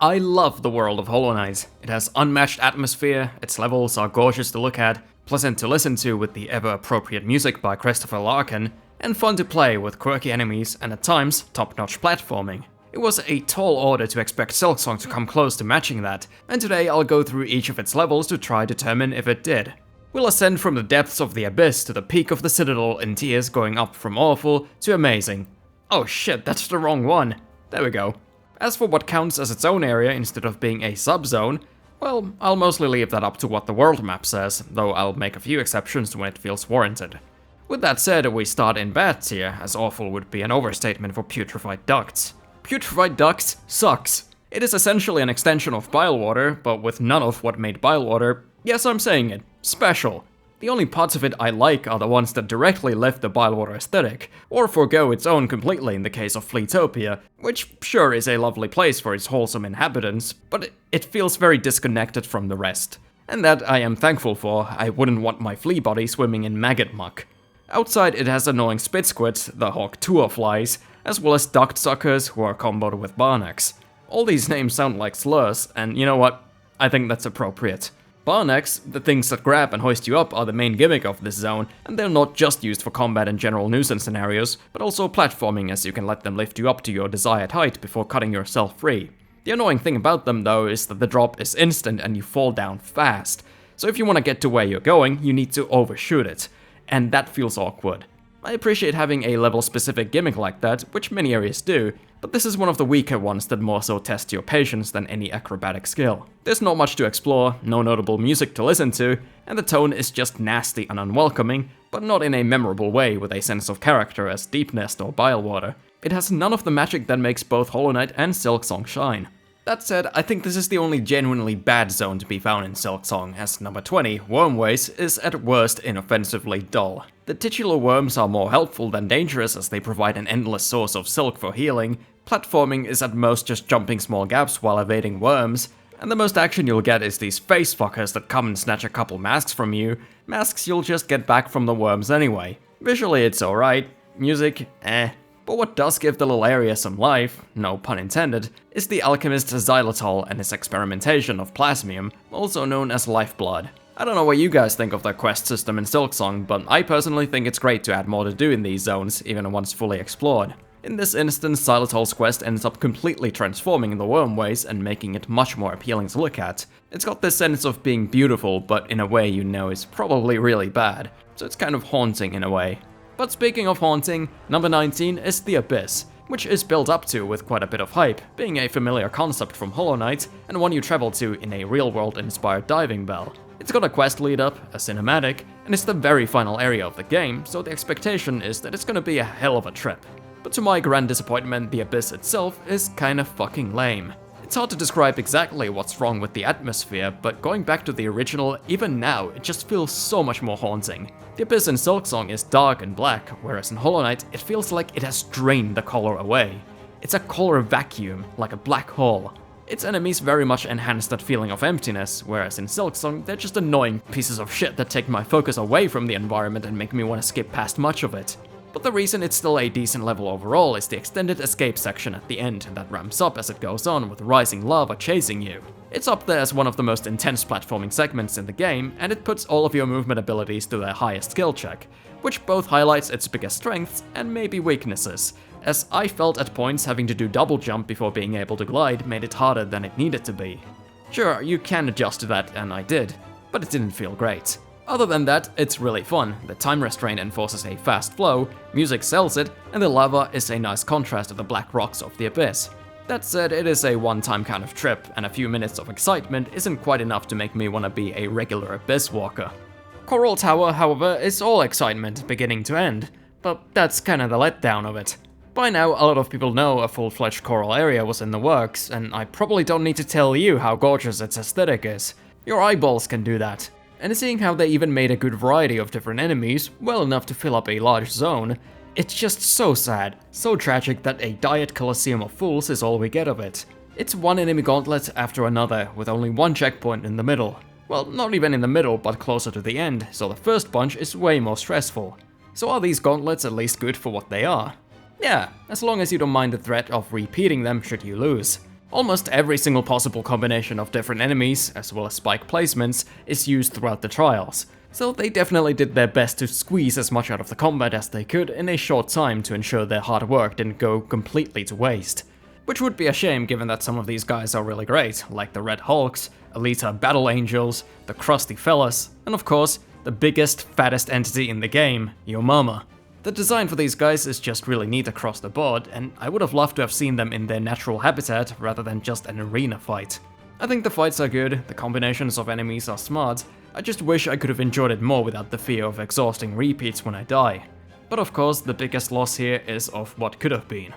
I love the world of Hollow Knight. It has unmatched atmosphere, its levels are gorgeous to look at, pleasant to listen to with the ever-appropriate music by Christopher Larkin, and fun to play with quirky enemies and at times top-notch platforming. It was a tall order to expect SILKSONG to come close to matching that, and today I'll go through each of its levels to try determine if it did. We'll ascend from the depths of the abyss to the peak of the Citadel in tiers going up from awful to amazing. Oh shit, that's the wrong one. There we go. As for what counts as its own area instead of being a subzone, well, I'll mostly leave that up to what the world map says, though I'll make a few exceptions when it feels warranted. With that said, we start in bad tier, as awful would be an overstatement for Putrified Ducts. Putrified Ducts sucks. It is essentially an extension of Bilewater, but with none of what made Bilewater, yes I'm saying it, special. The only parts of it I like are the ones that directly lift the Bilewater aesthetic, or forego its own completely in the case of Fleetopia, which sure is a lovely place for its wholesome inhabitants, but it feels very disconnected from the rest. And that I am thankful for. I wouldn't want my flea body swimming in maggot muck. Outside it has annoying spit squids, the hawk tour flies, as well as duct suckers who are comboed with Barnacks. All these names sound like slurs, and you know what? I think that's appropriate. Barnacks, the things that grab and hoist you up, are the main gimmick of this zone, and they're not just used for combat and general nuisance scenarios, but also platforming, as you can let them lift you up to your desired height before cutting yourself free. The annoying thing about them though is that the drop is instant and you fall down fast, so if you want to get to where you're going, you need to overshoot it, and that feels awkward. I appreciate having a level-specific gimmick like that, which many areas do, but this is one of the weaker ones that more so test your patience than any acrobatic skill. There's not much to explore, no notable music to listen to, and the tone is just nasty and unwelcoming, but not in a memorable way with a sense of character as Deepnest or Bilewater. It has none of the magic that makes both Hollow Knight and SILKSONG shine. That said, I think this is the only genuinely bad zone to be found in SILKSONG, as number 20, Wormways, is at worst inoffensively dull. The titular worms are more helpful than dangerous as they provide an endless source of silk for healing, platforming is at most just jumping small gaps while evading worms, and the most action you'll get is these face fuckers that come and snatch a couple masks from you, masks you'll just get back from the worms anyway. Visually it's alright, music, but what does give the little area some life, no pun intended, is the alchemist Xylitol and his experimentation of plasmium, also known as lifeblood. I don't know what you guys think of the quest system in SILKSONG, but I personally think it's great to add more to do in these zones, even once fully explored. In this instance, Xylitol's quest ends up completely transforming the Wormways and making it much more appealing to look at. It's got this sense of being beautiful, but in a way you know is probably really bad, so it's kind of haunting in a way. But speaking of haunting, number 19 is the Abyss, which is built up to with quite a bit of hype, being a familiar concept from Hollow Knight, and one you travel to in a real-world inspired diving bell. It's got a quest lead-up, a cinematic, and it's the very final area of the game, so the expectation is that it's gonna be a hell of a trip. But to my grand disappointment, the Abyss itself is kinda fucking lame. It's hard to describe exactly what's wrong with the atmosphere, but going back to the original, even now, it just feels so much more haunting. The Abyss in SILKSONG is dark and black, whereas in Hollow Knight, it feels like it has drained the color away. It's a color vacuum, like a black hole. Its enemies very much enhance that feeling of emptiness, whereas in SILKSONG, they're just annoying pieces of shit that take my focus away from the environment and make me want to skip past much of it. But the reason it's still a decent level overall is the extended escape section at the end that ramps up as it goes on with rising lava chasing you. It's up there as one of the most intense platforming segments in the game, and it puts all of your movement abilities to their highest skill check, which both highlights its biggest strengths and maybe weaknesses, as I felt at points having to do double jump before being able to glide made it harder than it needed to be. Sure, you can adjust to that, and I did, but it didn't feel great. Other than that, it's really fun, the time restraint enforces a fast flow, music sells it, and the lava is a nice contrast to the black rocks of the Abyss. That said, it is a one-time kind of trip, and a few minutes of excitement isn't quite enough to make me want to be a regular Abyss walker. Coral Tower, however, is all excitement, beginning to end, but that's kinda the letdown of it. By now, a lot of people know a full-fledged coral area was in the works, and I probably don't need to tell you how gorgeous its aesthetic is. Your eyeballs can do that. And seeing how they even made a good variety of different enemies, well enough to fill up a large zone, it's just so sad, so tragic that a Diet Colosseum of Fools is all we get of it. It's one enemy gauntlet after another, with only one checkpoint in the middle. Well, not even in the middle, but closer to the end, so the first bunch is way more stressful. So are these gauntlets at least good for what they are? Yeah, as long as you don't mind the threat of repeating them should you lose. Almost every single possible combination of different enemies, as well as spike placements, is used throughout the trials, so they definitely did their best to squeeze as much out of the combat as they could in a short time to ensure their hard work didn't go completely to waste. Which would be a shame given that some of these guys are really great, like the Red Hulks, Alita Battle Angels, the Crusty Fellas, and of course, the biggest, fattest entity in the game, your mama. The design for these guys is just really neat across the board, and I would have loved to have seen them in their natural habitat rather than just an arena fight. I think the fights are good, the combinations of enemies are smart, I just wish I could have enjoyed it more without the fear of exhausting repeats when I die. But of course, the biggest loss here is of what could have been.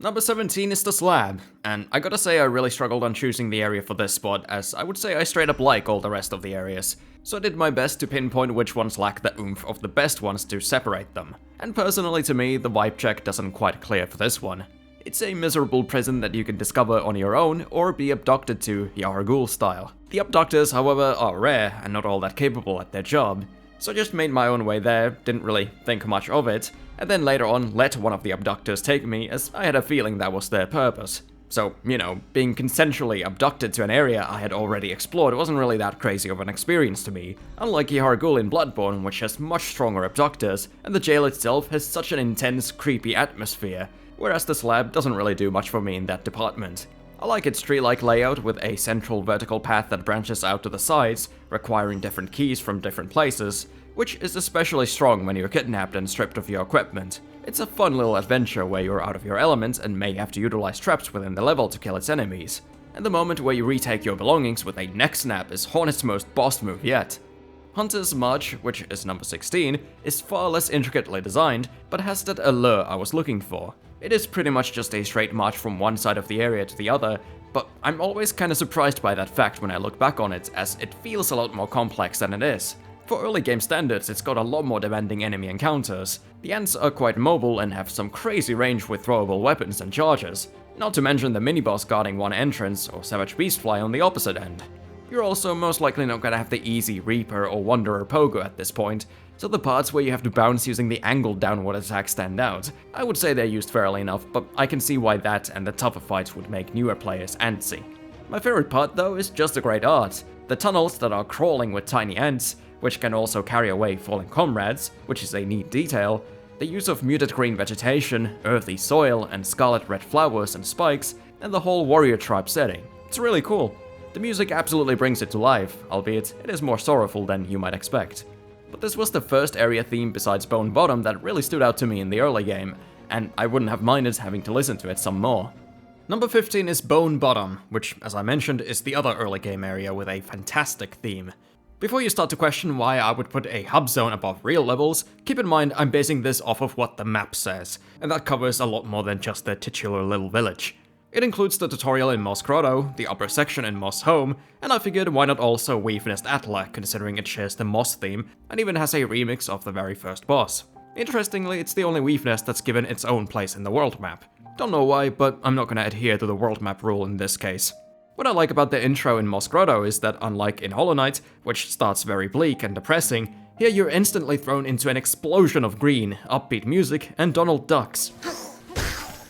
Number 17 is the Slab, and I gotta say I really struggled on choosing the area for this spot, as I would say I straight up like all the rest of the areas, so I did my best to pinpoint which ones lack the oomph of the best ones to separate them. And personally to me, the vibe check doesn't quite clear for this one. It's a miserable prison that you can discover on your own, or be abducted to, Yargul style. The abductors, however, are rare and not all that capable at their job, so I just made my own way there, didn't really think much of it, and then later on let one of the abductors take me, as I had a feeling that was their purpose. So, you know, being consensually abducted to an area I had already explored wasn't really that crazy of an experience to me, unlike Yargul in Bloodborne, which has much stronger abductors, and the jail itself has such an intense, creepy atmosphere, whereas the Slab doesn't really do much for me in that department. I like its tree-like layout with a central vertical path that branches out to the sides, requiring different keys from different places, which is especially strong when you're kidnapped and stripped of your equipment. It's a fun little adventure where you're out of your element and may have to utilize traps within the level to kill its enemies. And the moment where you retake your belongings with a neck snap is Hornet's most boss move yet. Hunter's March, which is number 16, is far less intricately designed, but has that allure I was looking for. It is pretty much just a straight march from one side of the area to the other, but I'm always kinda surprised by that fact when I look back on it, as it feels a lot more complex than it is. For early game standards, it's got a lot more demanding enemy encounters. The ants are quite mobile and have some crazy range with throwable weapons and charges, not to mention the mini-boss guarding one entrance or Savage Beastfly on the opposite end. You're also most likely not gonna have the easy Reaper or Wanderer Pogo at this point, so the parts where you have to bounce using the angled downward attack stand out. I would say they're used fairly enough, but I can see why that and the tougher fights would make newer players antsy. My favorite part though is just the great art. The tunnels that are crawling with tiny ants, which can also carry away fallen comrades, which is a neat detail, the use of muted green vegetation, earthy soil, and scarlet red flowers and spikes, and the whole warrior tribe setting. It's really cool. The music absolutely brings it to life, albeit it is more sorrowful than you might expect. But this was the first area theme besides Bonebottom that really stood out to me in the early game, and I wouldn't have minded having to listen to it some more. Number 15 is Bonebottom, which, as I mentioned, is the other early game area with a fantastic theme. Before you start to question why I would put a hub zone above real levels, keep in mind I'm basing this off of what the map says, and that covers a lot more than just the titular little village. It includes the tutorial in Mos Grotto, the upper section in Mos Home, and I figured why not also weave Nest Atla, considering it shares the Mos theme, and even has a remix of the very first boss. Interestingly, it's the only Weave Nest that's given its own place in the world map. Don't know why, but I'm not gonna adhere to the world map rule in this case. What I like about the intro in Mos Grotto is that unlike in Hollow Knight, which starts very bleak and depressing, here you're instantly thrown into an explosion of green, upbeat music, and Donald Ducks.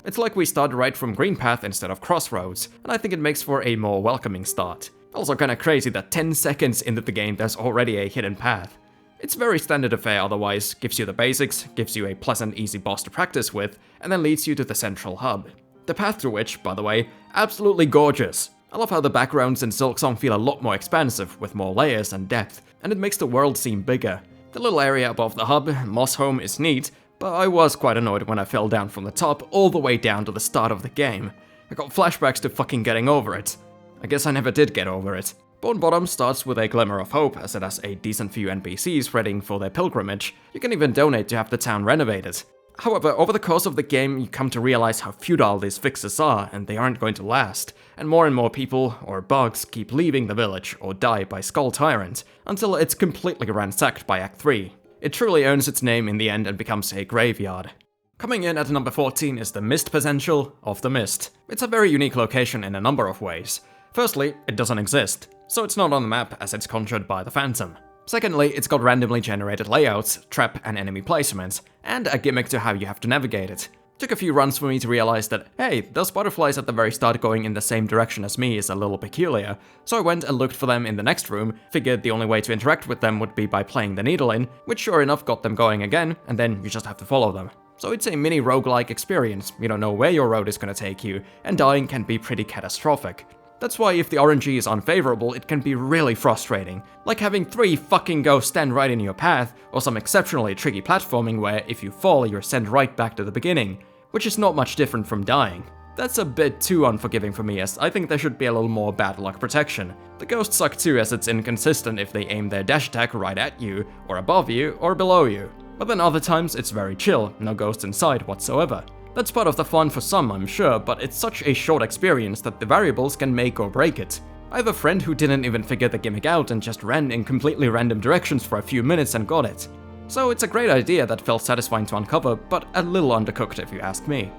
It's like we start right from Green Path instead of Crossroads, and I think it makes for a more welcoming start. Also kinda crazy that 10 seconds into the game there's already a hidden path. It's very standard affair otherwise, gives you the basics, gives you a pleasant easy boss to practice with, and then leads you to the central hub. The path through which, by the way, absolutely gorgeous. I love how the backgrounds in SILKSONG feel a lot more expansive, with more layers and depth, and it makes the world seem bigger. The little area above the hub, Mos Home, is neat, but I was quite annoyed when I fell down from the top all the way down to the start of the game. I got flashbacks to fucking getting over it. I guess I never did get over it. Bonebottom starts with a glimmer of hope, as it has a decent few NPCs readying for their pilgrimage. You can even donate to have the town renovated. However, over the course of the game, you come to realize how futile these fixes are, and they aren't going to last, and more people, or bugs, keep leaving the village or die by Skull Tyrant, until it's completely ransacked by Act 3. It truly earns its name in the end and becomes a graveyard. Coming in at number 14 is the Mist Potential of the Mist. It's a very unique location in a number of ways. Firstly, it doesn't exist, so it's not on the map as it's conjured by the Phantom. Secondly, it's got randomly generated layouts, trap and enemy placements, and a gimmick to how you have to navigate it. Took a few runs for me to realize that, hey, those butterflies at the very start going in the same direction as me is a little peculiar, so I went and looked for them in the next room, figured the only way to interact with them would be by playing the needle in, which sure enough got them going again, and then you just have to follow them. So it's a mini roguelike experience, you don't know where your road is gonna take you, and dying can be pretty catastrophic. That's why if the RNG is unfavorable, it can be really frustrating, like having 3 fucking ghosts stand right in your path, or some exceptionally tricky platforming where if you fall you're sent right back to the beginning, which is not much different from dying. That's a bit too unforgiving for me, as I think there should be a little more bad luck protection. The ghosts suck too, as it's inconsistent if they aim their dash attack right at you, or above you, or below you. But then other times it's very chill, no ghosts in sight whatsoever. That's part of the fun for some, I'm sure, but it's such a short experience that the variables can make or break it. I have a friend who didn't even figure the gimmick out and just ran in completely random directions for a few minutes and got it. So it's a great idea that felt satisfying to uncover, but a little undercooked if you ask me.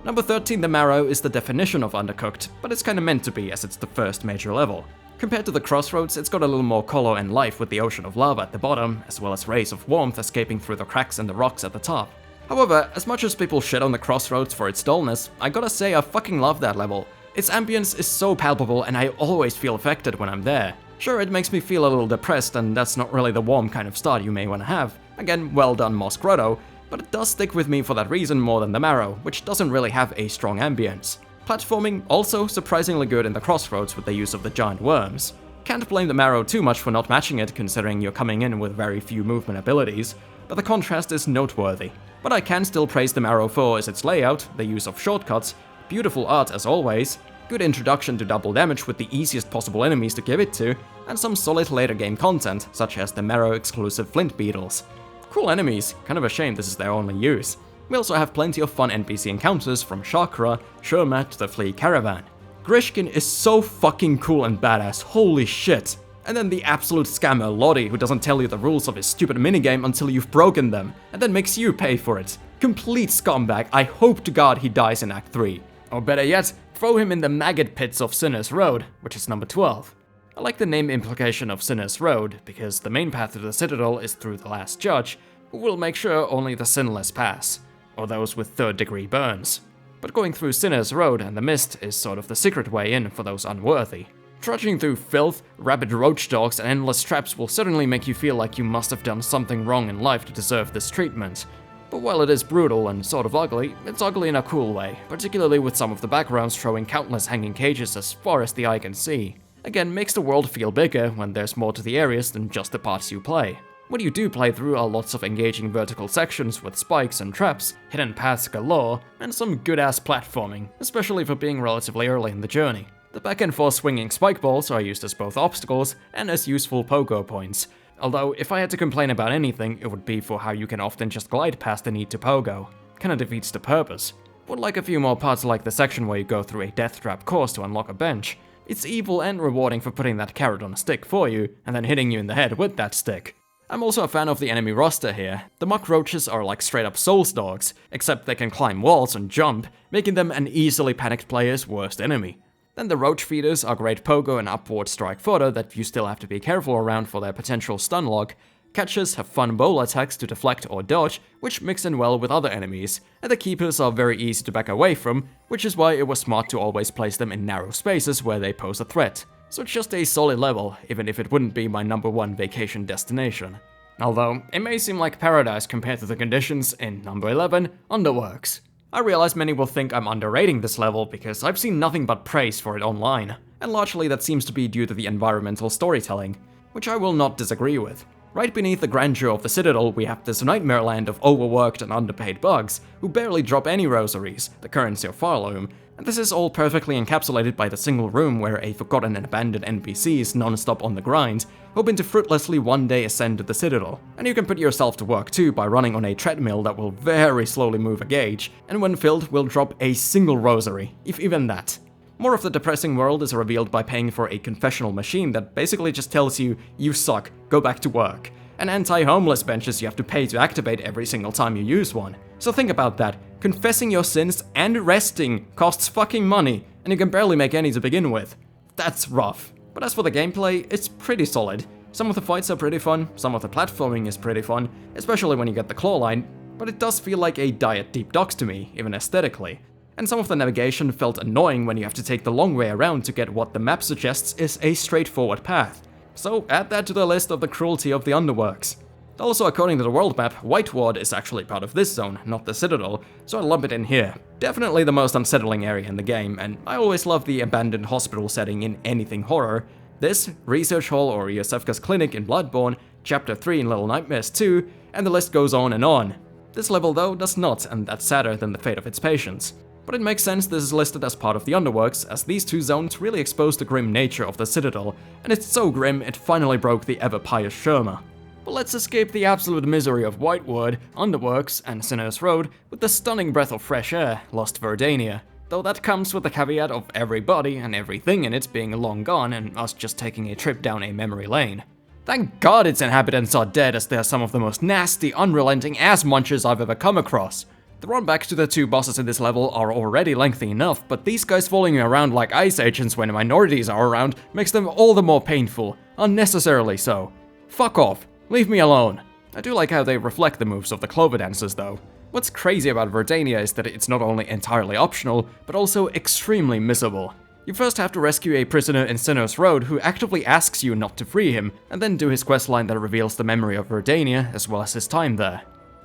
Number 13, the Marrow, is the definition of undercooked, but it's kinda meant to be as it's the first major level. Compared to the Crossroads, it's got a little more color and life with the ocean of lava at the bottom, as well as rays of warmth escaping through the cracks in the rocks at the top. However, as much as people shit on the Crossroads for its dullness, I gotta say I fucking love that level. Its ambience is so palpable and I always feel affected when I'm there. Sure, it makes me feel a little depressed and that's not really the warm kind of start you may wanna have. Again, well done Moss Grotto, but it does stick with me for that reason more than the Marrow, which doesn't really have a strong ambience. Platforming also surprisingly good in the Crossroads with the use of the giant worms. Can't blame the Marrow too much for not matching it considering you're coming in with very few movement abilities, but the contrast is noteworthy. But I can still praise the Marrow for its layout, the use of shortcuts, beautiful art as always, good introduction to double damage with the easiest possible enemies to give it to, and some solid later game content, such as the Marrow exclusive flint beetles. Cool enemies, kind of a shame this is their only use. We also have plenty of fun NPC encounters from Chakra, Shermat to the Flea Caravan. Grishkin is so fucking cool and badass, holy shit! And then the absolute scammer Lottie, who doesn't tell you the rules of his stupid minigame until you've broken them, and then makes you pay for it. Complete scumbag, I hope to god he dies in Act 3. Or better yet, throw him in the maggot pits of Sinner's Road, which is number 12. I like the name implication of Sinner's Road, because the main path to the Citadel is through the Last Judge, who will make sure only the sinless pass, or those with 3rd degree burns. But going through Sinner's Road and the Mist is sort of the secret way in for those unworthy. Trudging through filth, rabid roach dogs, and endless traps will certainly make you feel like you must have done something wrong in life to deserve this treatment. But while it is brutal and sort of ugly, it's ugly in a cool way, particularly with some of the backgrounds showing countless hanging cages as far as the eye can see. Again, makes the world feel bigger when there's more to the areas than just the parts you play. What you do play through are lots of engaging vertical sections with spikes and traps, hidden paths galore, and some good-ass platforming, especially for being relatively early in the journey. The back and forth swinging spike balls are used as both obstacles and as useful pogo points, although if I had to complain about anything, it would be for how you can often just glide past the need to pogo. Kinda defeats the purpose. Would like a few more parts like the section where you go through a death trap course to unlock a bench. It's evil and rewarding for putting that carrot on a stick for you, and then hitting you in the head with that stick. I'm also a fan of the enemy roster here. The muck roaches are like straight up Souls dogs, except they can climb walls and jump, making them an easily panicked player's worst enemy. Then the roach feeders are great pogo and upward strike fodder that you still have to be careful around for their potential stun lock. Catchers have fun bowl attacks to deflect or dodge, which mix in well with other enemies, and the keepers are very easy to back away from, which is why it was smart to always place them in narrow spaces where they pose a threat. So it's just a solid level, even if it wouldn't be my number 1 vacation destination. Although, it may seem like paradise compared to the conditions in number 11, Underworks. I realize many will think I'm underrating this level because I've seen nothing but praise for it online, and largely that seems to be due to the environmental storytelling, which I will not disagree with. Right beneath the grandeur of the Citadel, we have this nightmare land of overworked and underpaid bugs, who barely drop any rosaries, the currency of Farloom, and this is all perfectly encapsulated by the single room where a forgotten and abandoned NPC is non-stop on the grind, hoping to fruitlessly one day ascend to the Citadel. And you can put yourself to work too by running on a treadmill that will very slowly move a gauge, and when filled will drop a single rosary, if even that. More of the depressing world is revealed by paying for a confessional machine that basically just tells you, you suck, go back to work. And anti-homeless benches you have to pay to activate every single time you use one. So think about that, confessing your sins and resting costs fucking money, and you can barely make any to begin with. That's rough. But as for the gameplay, it's pretty solid. Some of the fights are pretty fun, some of the platforming is pretty fun, especially when you get the claw line, but it does feel like a diet deep docks to me, even aesthetically. And some of the navigation felt annoying when you have to take the long way around to get what the map suggests is a straightforward path. So add that to the list of the cruelty of the Underworks. Also, according to the world map, White Ward is actually part of this zone, not the Citadel, so I lump it in here. Definitely the most unsettling area in the game, and I always love the abandoned hospital setting in anything horror. This, Research Hall or Yosefka's Clinic in Bloodborne, Chapter 3 in Little Nightmares 2, and the list goes on and on. This level though does not, and that's sadder than the fate of its patients. But it makes sense this is listed as part of the Underworks, as these two zones really expose the grim nature of the Citadel, and it's so grim it finally broke the ever-pious Sherma. But let's escape the absolute misery of Whitewood, Underworks, and Sinner's Road with the stunning breath of fresh air, Lost Verdania. Though that comes with the caveat of everybody and everything in it being long gone and us just taking a trip down a memory lane. Thank God its inhabitants are dead, as they are some of the most nasty, unrelenting ass munchers I've ever come across. The run back to the two bosses in this level are already lengthy enough, but these guys following you around like ice agents when minorities are around makes them all the more painful, unnecessarily so. Fuck off. Leave me alone. I do like how they reflect the moves of the Clover Dancers though. What's crazy about Verdania is that it's not only entirely optional, but also extremely missable. You first have to rescue a prisoner in Sinner's Road who actively asks you not to free him, and then do his questline that reveals the memory of Verdania as well as his time there.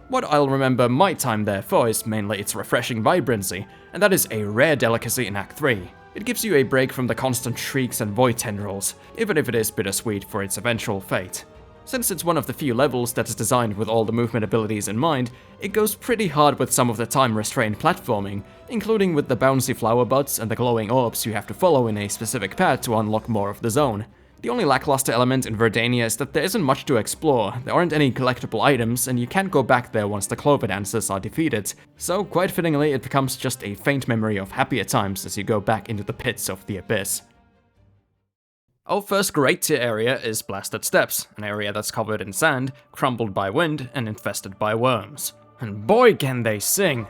What I'll remember my time there for is mainly its refreshing vibrancy, and that is a rare delicacy in Act 3. It gives you a break from the constant shrieks and void tendrils, even if it is bittersweet for its eventual fate. Since it's one of the few levels that is designed with all the movement abilities in mind, it goes pretty hard with some of the time-restrained platforming, including with the bouncy flower buds and the glowing orbs you have to follow in a specific path to unlock more of the zone. The only lackluster element in Verdania is that there isn't much to explore, there aren't any collectible items, and you can't go back there once the Clover Dancers are defeated, so quite fittingly it becomes just a faint memory of happier times as you go back into the pits of the abyss. Our first great tier area is Blasted Steps, an area that's covered in sand, crumbled by wind, and infested by worms. And boy can they sing!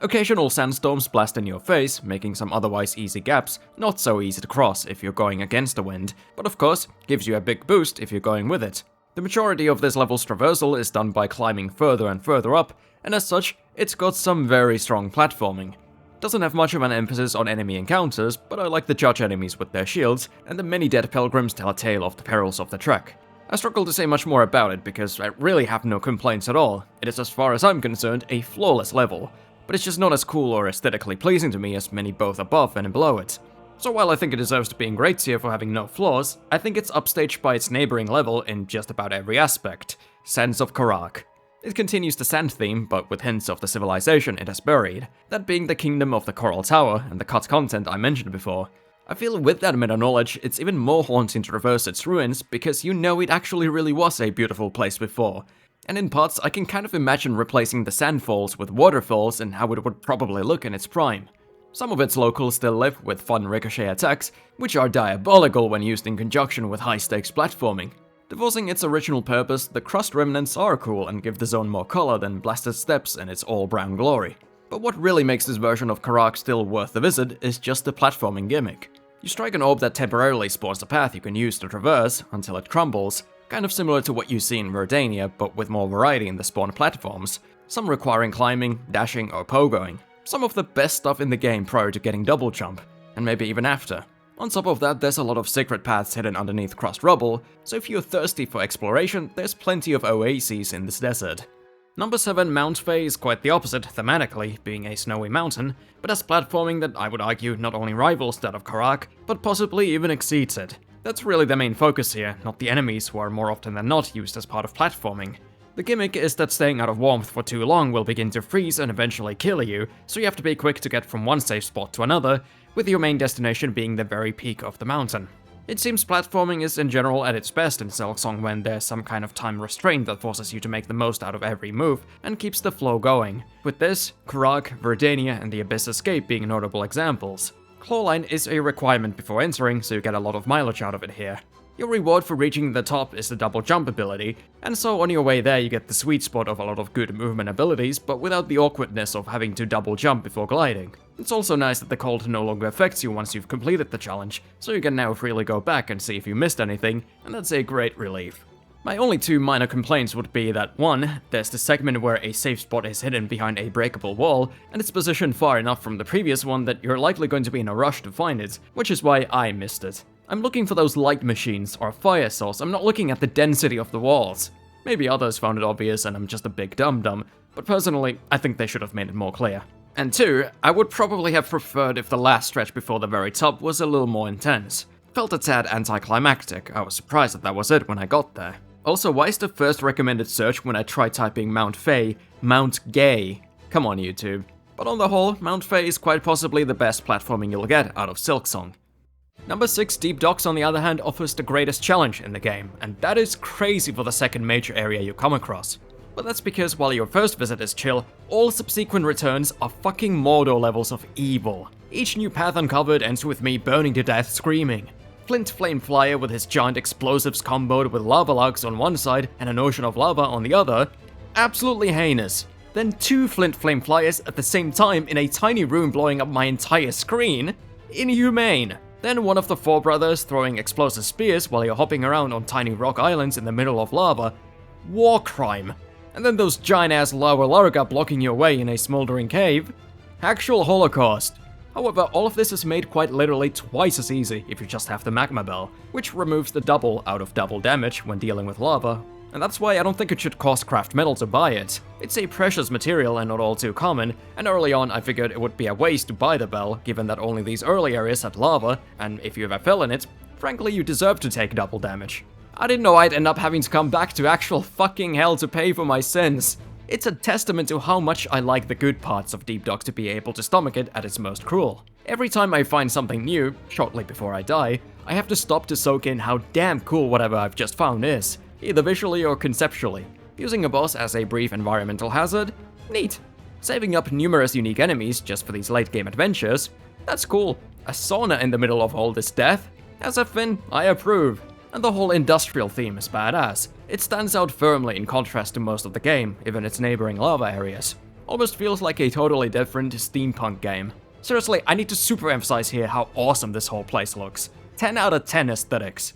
Occasional sandstorms blast in your face, making some otherwise easy gaps not so easy to cross if you're going against the wind, but of course, gives you a big boost if you're going with it. The majority of this level's traversal is done by climbing further and further up, and as such, it's got some very strong platforming. Doesn't have much of an emphasis on enemy encounters, but I like to judge enemies with their shields, and the many dead pilgrims tell a tale of the perils of the trek. I struggle to say much more about it because I really have no complaints at all. It is, as far as I'm concerned, a flawless level, but it's just not as cool or aesthetically pleasing to me as many both above and below it. So while I think it deserves to be in great tier for having no flaws, I think it's upstaged by its neighboring level in just about every aspect, Sands of Karak. It continues the sand theme, but with hints of the civilization it has buried, that being the kingdom of the Coral Tower and the cut content I mentioned before. I feel with that meta-knowledge, it's even more haunting to traverse its ruins, because you know it actually really was a beautiful place before. And in parts, I can kind of imagine replacing the sandfalls with waterfalls and how it would probably look in its prime. Some of its locals still live with fun ricochet attacks, which are diabolical when used in conjunction with high-stakes platforming. Divorcing its original purpose, the crust remnants are cool and give the zone more color than Blasted Steps in its all-brown glory. But what really makes this version of Karak still worth the visit is just the platforming gimmick. You strike an orb that temporarily spawns a path you can use to traverse until it crumbles, kind of similar to what you see in Verdania, but with more variety in the spawn platforms, some requiring climbing, dashing, or pogoing. Some of the best stuff in the game prior to getting double jump, and maybe even after. On top of that, there's a lot of secret paths hidden underneath crushed rubble, so if you're thirsty for exploration, there's plenty of oases in this desert. Number 7 Mount Fae is quite the opposite, thematically, being a snowy mountain, but has platforming that I would argue not only rivals that of Karak, but possibly even exceeds it. That's really the main focus here, not the enemies who are more often than not used as part of platforming. The gimmick is that staying out of warmth for too long will begin to freeze and eventually kill you, so you have to be quick to get from one safe spot to another, with your main destination being the very peak of the mountain. It seems platforming is in general at its best in SILKSONG when there's some kind of time restraint that forces you to make the most out of every move and keeps the flow going. With this, Karak, Verdania, and the Abyss Escape being notable examples. Clawline is a requirement before entering, so you get a lot of mileage out of it here. Your reward for reaching the top is the double jump ability, and so on your way there you get the sweet spot of a lot of good movement abilities, but without the awkwardness of having to double jump before gliding. It's also nice that the cold no longer affects you once you've completed the challenge, so you can now freely go back and see if you missed anything, and that's a great relief. My only two minor complaints would be that 1. There's the segment where a safe spot is hidden behind a breakable wall, and it's positioned far enough from the previous one that you're likely going to be in a rush to find it, which is why I missed it. I'm looking for those light machines or a fire source, I'm not looking at the density of the walls. Maybe others found it obvious and I'm just a big dum-dum, but personally, I think they should have made it more clear. And 2, I would probably have preferred if the last stretch before the very top was a little more intense. Felt a tad anticlimactic, I was surprised that was it when I got there. Also, why is the first recommended search when I try typing Mount Fae, Mount Gay? Come on, YouTube. But on the whole, Mount Fae is quite possibly the best platforming you'll get out of SILKSONG. Number 6, Deep Docks on the other hand offers the greatest challenge in the game, and that is crazy for the second major area you come across. But that's because while your first visit is chill, all subsequent returns are fucking Mordor levels of evil. Each new path uncovered ends with me burning to death screaming. Flint Flame Flyer with his giant explosives comboed with lava lugs on one side and an ocean of lava on the other, absolutely heinous. Then 2 Flint Flame Flyers at the same time in a tiny room blowing up my entire screen, inhumane. Then one of the 4 brothers throwing explosive spears while you're hopping around on tiny rock islands in the middle of lava, war crime. And then those giant-ass lava larga blocking your way in a smoldering cave, actual holocaust. However, all of this is made quite literally twice as easy if you just have the magma bell, which removes the double out of double damage when dealing with lava, and that's why I don't think it should cost craft metal to buy it. It's a precious material and not all too common, and early on I figured it would be a waste to buy the bell, given that only these early areas had lava, and if you ever fell in it, frankly you deserve to take double damage. I didn't know I'd end up having to come back to actual fucking hell to pay for my sins. It's a testament to how much I like the good parts of Deep Docks to be able to stomach it at its most cruel. Every time I find something new, shortly before I die, I have to stop to soak in how damn cool whatever I've just found is, either visually or conceptually. Using a boss as a brief environmental hazard? Neat. Saving up numerous unique enemies just for these late game adventures? That's cool. A sauna in the middle of all this death? As a Finn, I approve. And the whole industrial theme is badass. It stands out firmly in contrast to most of the game, even its neighboring lava areas. Almost feels like a totally different steampunk game. Seriously, I need to super emphasize here how awesome this whole place looks. 10 out of 10 aesthetics.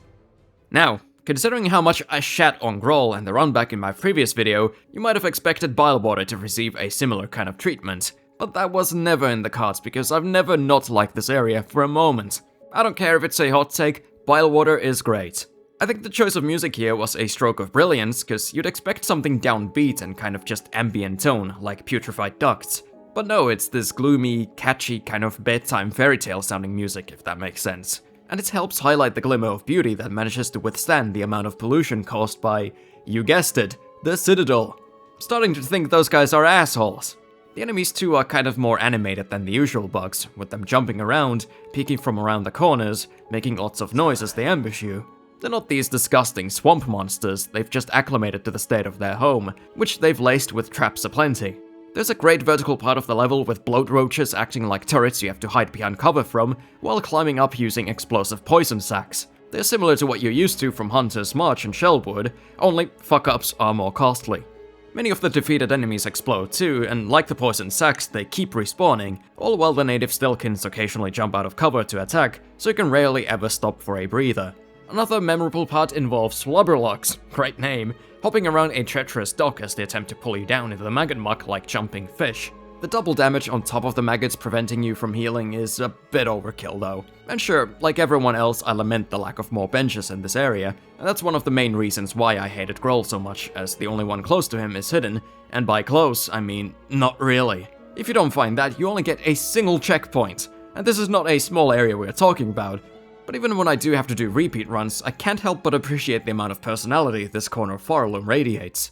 Now, considering how much I shat on Groll and the runback in my previous video, you might have expected Bilewater to receive a similar kind of treatment. But that was never in the cards because I've never not liked this area for a moment. I don't care if it's a hot take, Bilewater is great. I think the choice of music here was a stroke of brilliance, cause you'd expect something downbeat and kind of just ambient tone, like Putrified Ducts. But no, it's this gloomy, catchy, kind of bedtime fairy tale sounding music, if that makes sense. And it helps highlight the glimmer of beauty that manages to withstand the amount of pollution caused by, you guessed it, the Citadel. Starting to think those guys are assholes. The enemies too are kind of more animated than the usual bugs, with them jumping around, peeking from around the corners, making lots of noise as they ambush you. They're not these disgusting swamp monsters, they've just acclimated to the state of their home, which they've laced with traps aplenty. There's a great vertical part of the level with bloat roaches acting like turrets you have to hide behind cover from, while climbing up using explosive poison sacks. They're similar to what you're used to from Hunter's March and Shellwood, only fuck-ups are more costly. Many of the defeated enemies explode too, and like the poison sacks, they keep respawning, all while the native Stilkins occasionally jump out of cover to attack, so you can rarely ever stop for a breather. Another memorable part involves Slobberlocks, great name, hopping around a treacherous dock as they attempt to pull you down into the maggot muck like jumping fish. The double damage on top of the maggots preventing you from healing is a bit overkill though. And sure, like everyone else, I lament the lack of more benches in this area, and that's one of the main reasons why I hated Groll so much, as the only one close to him is hidden, and by close, I mean not really. If you don't find that, you only get a single checkpoint, and this is not a small area we're talking about. But even when I do have to do repeat runs, I can't help but appreciate the amount of personality this corner of Farloom radiates.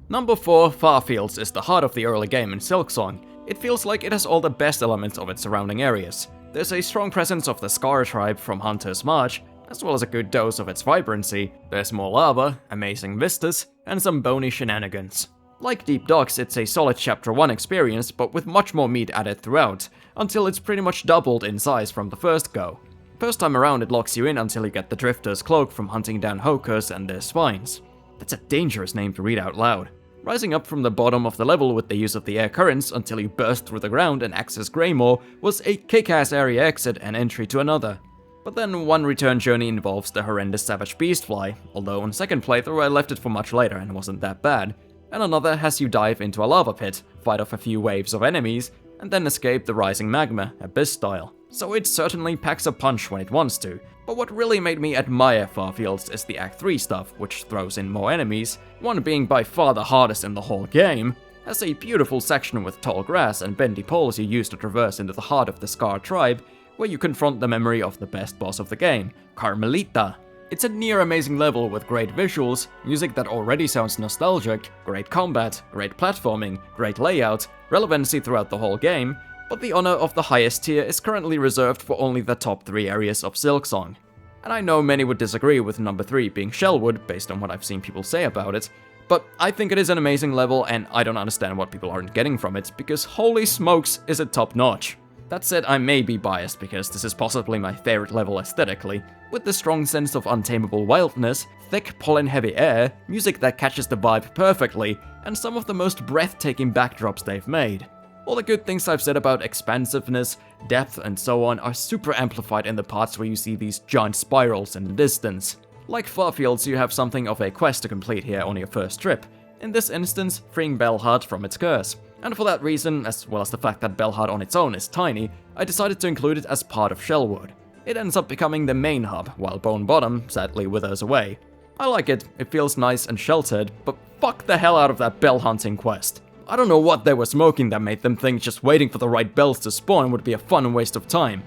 Number 4, Farfields is the heart of the early game in SILKSONG. It feels like it has all the best elements of its surrounding areas. There's a strong presence of the Scar tribe from Hunter's March, as well as a good dose of its vibrancy. There's more lava, amazing vistas, and some bony shenanigans. Like Deep Docks, it's a solid Chapter 1 experience, but with much more meat added throughout, until it's pretty much doubled in size from the first go. First time around it locks you in until you get the Drifter's Cloak from hunting down Hokers and their spines. That's a dangerous name to read out loud. Rising up from the bottom of the level with the use of the air currents until you burst through the ground and access Greymoor was a kick-ass area exit and entry to another. But then one return journey involves the horrendous Savage Beastfly, although on second playthrough I left it for much later and wasn't that bad, and another has you dive into a lava pit, fight off a few waves of enemies, and then escape the rising magma, Abyss style. So it certainly packs a punch when it wants to, but what really made me admire Farfields is the Act 3 stuff, which throws in more enemies, one being by far the hardest in the whole game, has a beautiful section with tall grass and bendy poles you use to traverse into the heart of the Scar tribe, where you confront the memory of the best boss of the game, Carmelita. It's a near amazing level with great visuals, music that already sounds nostalgic, great combat, great platforming, great layout, relevancy throughout the whole game, but the honor of the highest tier is currently reserved for only the top 3 areas of SILKSONG. And I know many would disagree with number 3 being Shellwood based on what I've seen people say about it, but I think it is an amazing level and I don't understand what people aren't getting from it, because holy smokes is it top notch. That said, I may be biased because this is possibly my favorite level aesthetically, with the strong sense of untamable wildness, thick pollen-heavy air, music that catches the vibe perfectly, and some of the most breathtaking backdrops they've made. All the good things I've said about expansiveness, depth, and so on are super amplified in the parts where you see these giant spirals in the distance. Like Farfields, you have something of a quest to complete here on your first trip, in this instance, freeing Belhard from its curse. And for that reason, as well as the fact that Belhard on its own is tiny, I decided to include it as part of Shellwood. It ends up becoming the main hub, while Bonebottom sadly withers away. I like it feels nice and sheltered, but fuck the hell out of that bell hunting quest. I don't know what they were smoking that made them think just waiting for the right bells to spawn would be a fun waste of time.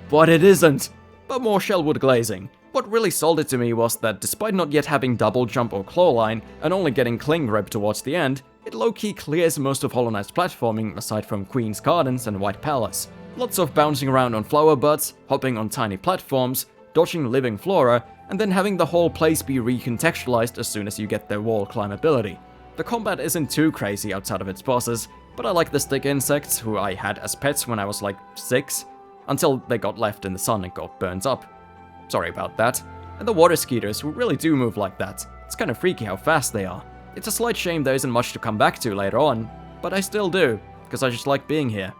But it isn't! But more Shellwood glazing. What really sold it to me was that despite not yet having double jump or claw line, and only getting cling grip towards the end, it low-key clears most of Hollow Knight's platforming aside from Queen's Gardens and White Palace. Lots of bouncing around on flower buds, hopping on tiny platforms, dodging living flora, and then having the whole place be recontextualized as soon as you get their wall climb ability. The combat isn't too crazy outside of its bosses, but I like the stick insects, who I had as pets when I was like 6, until they got left in the sun and got burnt up. Sorry about that. And the water skeeters, who really do move like that. It's kinda freaky how fast they are. It's a slight shame there isn't much to come back to later on, but I still do, because I just like being here.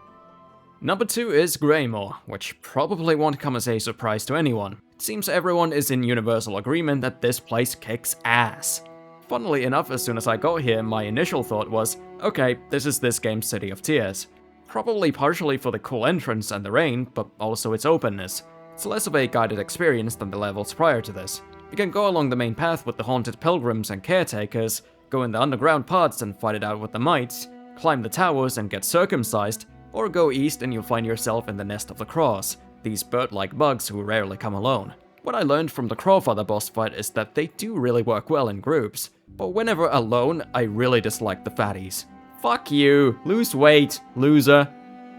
Number 2 is Greymoor, which probably won't come as a surprise to anyone. It seems everyone is in universal agreement that this place kicks ass. Funnily enough, as soon as I got here, my initial thought was, okay, this is this game's City of Tears. Probably partially for the cool entrance and the rain, but also its openness. It's less of a guided experience than the levels prior to this. You can go along the main path with the haunted pilgrims and caretakers, go in the underground parts and fight it out with the mites, climb the towers and get circumcised, or go east and you'll find yourself in the Nest of the Cross, these bird-like bugs who rarely come alone. What I learned from the Crowfather boss fight is that they do really work well in groups, but whenever alone, I really dislike the fatties. Fuck you, lose weight, loser.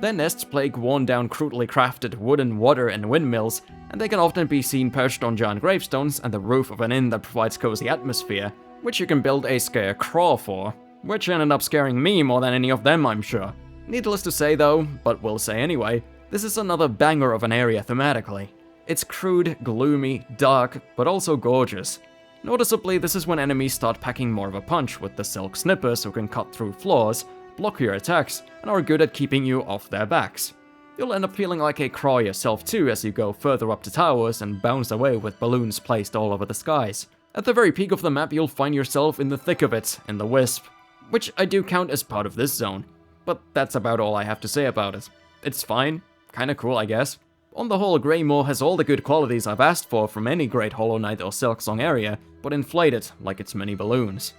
Their nests plague worn-down, crudely crafted wooden water and windmills, and they can often be seen perched on giant gravestones and the roof of an inn that provides cozy atmosphere, which you can build a scare crawl for, which ended up scaring me more than any of them, I'm sure. Needless to say though, but we'll say anyway, this is another banger of an area thematically. It's crude, gloomy, dark, but also gorgeous. Noticeably, this is when enemies start packing more of a punch with the silk snippers who can cut through floors, block your attacks, and are good at keeping you off their backs. You'll end up feeling like a crawl yourself too as you go further up the towers and bounce away with balloons placed all over the skies. At the very peak of the map, you'll find yourself in the thick of it, in the Wisp, which I do count as part of this zone. But that's about all I have to say about it. It's fine, kinda cool I guess. On the whole, Greymoor has all the good qualities I've asked for from any great Hollow Knight or SILKSONG area, but inflated like its many balloons.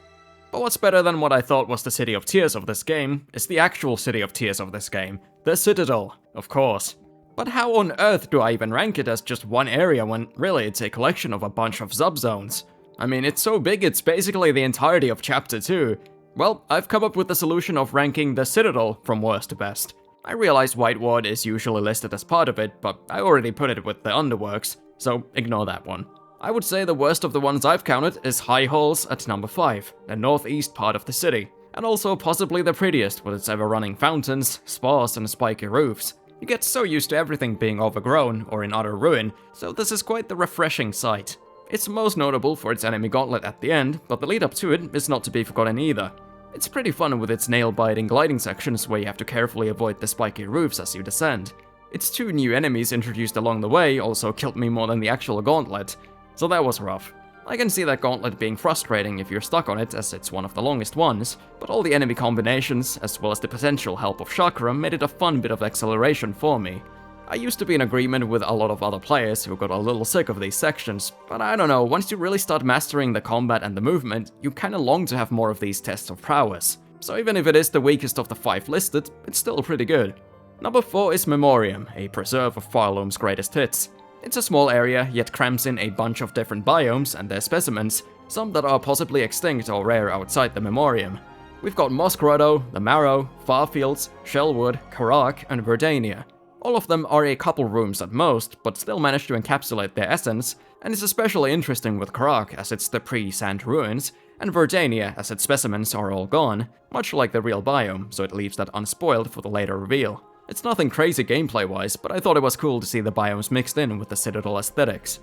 But what's better than what I thought was the City of Tears of this game is the actual City of Tears of this game, the Citadel, of course. But how on earth do I even rank it as just one area when really it's a collection of a bunch of subzones? I mean, it's so big it's basically the entirety of Chapter 2. Well, I've come up with the solution of ranking the Citadel from worst to best. I realize Whiteward is usually listed as part of it, but I already put it with the Underworks, so ignore that one. I would say the worst of the ones I've counted is High Halls at number 5, the northeast part of the city, and also possibly the prettiest with its ever-running fountains, spas, and spiky roofs. You get so used to everything being overgrown or in utter ruin, so this is quite the refreshing sight. It's most notable for its enemy gauntlet at the end, but the lead up to it is not to be forgotten either. It's pretty fun with its nail-biting gliding sections where you have to carefully avoid the spiky roofs as you descend. Its 2 new enemies introduced along the way also killed me more than the actual gauntlet, so that was rough. I can see that gauntlet being frustrating if you're stuck on it, as it's one of the longest ones, but all the enemy combinations, as well as the potential help of Chakra, made it a fun bit of acceleration for me. I used to be in agreement with a lot of other players who got a little sick of these sections, but I don't know, once you really start mastering the combat and the movement, you kinda long to have more of these tests of prowess. So even if it is the weakest of the 5 listed, it's still pretty good. Number 4 is Memoriam, a preserve of Farloom's greatest hits. It's a small area, yet crams in a bunch of different biomes and their specimens, some that are possibly extinct or rare outside the Memoriam. We've got Moss Grotto, the Marrow, Farfields, Shellwood, Karak, and Verdania. All of them are a couple rooms at most, but still manage to encapsulate their essence, and it's especially interesting with Karak as it's the pre-sand ruins, and Verdania as its specimens are all gone, much like the real biome, so it leaves that unspoiled for the later reveal. It's nothing crazy gameplay-wise, but I thought it was cool to see the biomes mixed in with the Citadel aesthetics.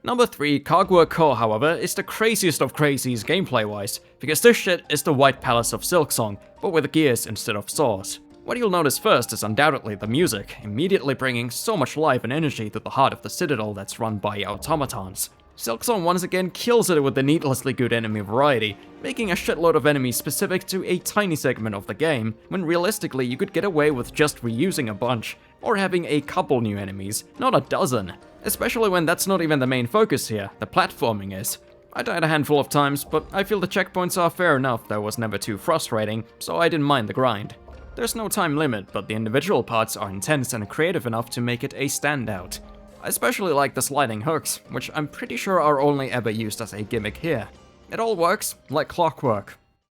Number 3, Kagwa Core, however, is the craziest of crazies gameplay-wise, because this shit is the White Palace of Silksong, but with gears instead of saws. What you'll notice first is undoubtedly the music, immediately bringing so much life and energy to the heart of the Citadel that's run by automatons. SILKSONG once again kills it with the needlessly good enemy variety, making a shitload of enemies specific to a tiny segment of the game, when realistically you could get away with just reusing a bunch, or having a couple new enemies, not a dozen. Especially when that's not even the main focus here, the platforming is. I died a handful of times, but I feel the checkpoints are fair enough that was never too frustrating, so I didn't mind the grind. There's no time limit, but the individual parts are intense and creative enough to make it a standout. I especially like the sliding hooks, which I'm pretty sure are only ever used as a gimmick here. It all works like clockwork.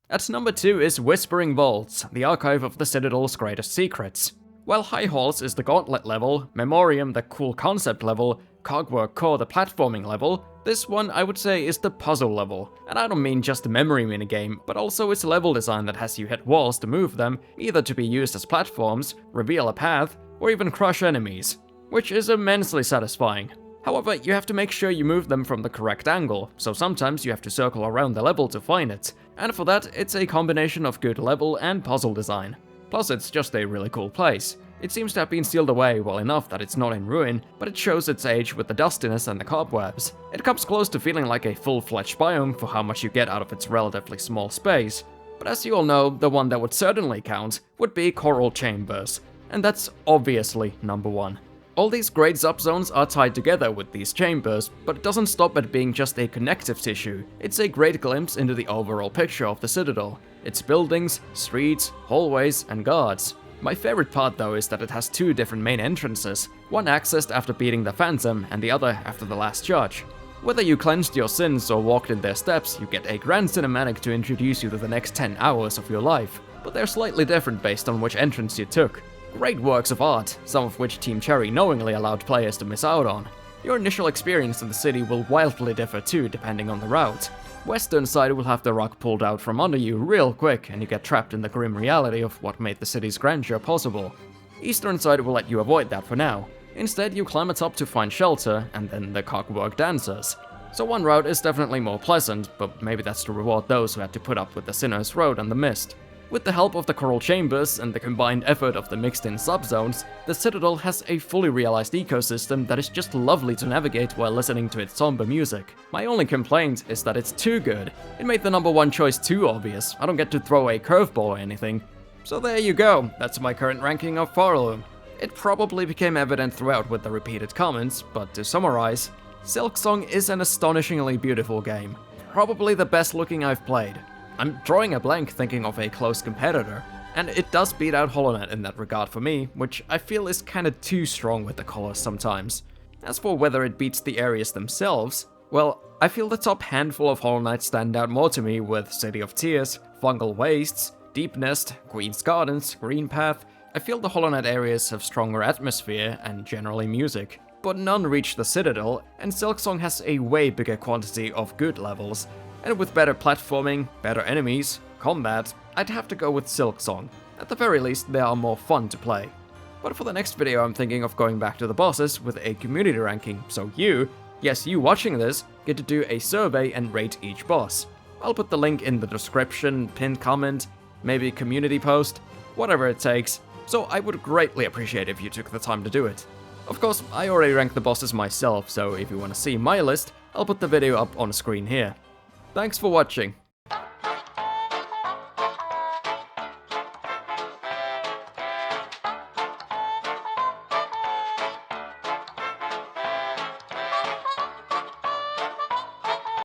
At number 2 is Whispering Vaults, the archive of the Citadel's greatest secrets. While High Halls is the gauntlet level, Memoriam the cool concept level, Cogwork Core the platforming level, this one I would say is the puzzle level. And I don't mean just the memory minigame, but also its level design that has you hit walls to move them, either to be used as platforms, reveal a path, or even crush enemies, which is immensely satisfying. However, you have to make sure you move them from the correct angle, so sometimes you have to circle around the level to find it, and for that it's a combination of good level and puzzle design. Plus it's just a really cool place. It seems to have been sealed away well enough that it's not in ruin, but it shows its age with the dustiness and the cobwebs. It comes close to feeling like a full-fledged biome for how much you get out of its relatively small space. But as you all know, the one that would certainly count would be Coral Chambers, and that's obviously number 1. All these great subzones are tied together with these chambers, but it doesn't stop at being just a connective tissue. It's a great glimpse into the overall picture of the Citadel, its buildings, streets, hallways, and guards. My favorite part though is that it has 2 different main entrances, one accessed after beating the Phantom and the other after the Last Judge. Whether you cleansed your sins or walked in their steps, you get a grand cinematic to introduce you to the next 10 hours of your life, but they're slightly different based on which entrance you took. Great works of art, some of which Team Cherry knowingly allowed players to miss out on. Your initial experience in the city will wildly differ too depending on the route. Western side will have the rug pulled out from under you real quick and you get trapped in the grim reality of what made the city's grandeur possible. Eastern side will let you avoid that for now. Instead you climb atop to find shelter and then the cockwork dancers. So one route is definitely more pleasant, but maybe that's to reward those who had to put up with the Sinner's Road and the mist. With the help of the Coral Chambers and the combined effort of the mixed-in subzones, the Citadel has a fully realized ecosystem that is just lovely to navigate while listening to its somber music. My only complaint is that it's too good. It made the number 1 choice too obvious. I don't get to throw a curveball or anything. So there you go, that's my current ranking of Farloom. It probably became evident throughout with the repeated comments, but to summarize, SILKSONG is an astonishingly beautiful game. Probably the best looking I've played. I'm drawing a blank thinking of a close competitor, and it does beat out Hollow Knight in that regard for me, which I feel is kinda too strong with the colors sometimes. As for whether it beats the areas themselves, well, I feel the top handful of Hollow Knight stand out more to me with City of Tears, Fungal Wastes, Deep Nest, Queen's Gardens, Green Path. I feel the Hollow Knight areas have stronger atmosphere and generally music, but none reach the Citadel, and SILKSONG has a way bigger quantity of good levels. And with better platforming, better enemies, combat, I'd have to go with SILKSONG. At the very least, they are more fun to play. But for the next video, I'm thinking of going back to the bosses with a community ranking, so you, yes you watching this, get to do a survey and rate each boss. I'll put the link in the description, pinned comment, maybe community post, whatever it takes, so I would greatly appreciate if you took the time to do it. Of course, I already ranked the bosses myself, so if you want to see my list, I'll put the video up on screen here. Thanks for watching.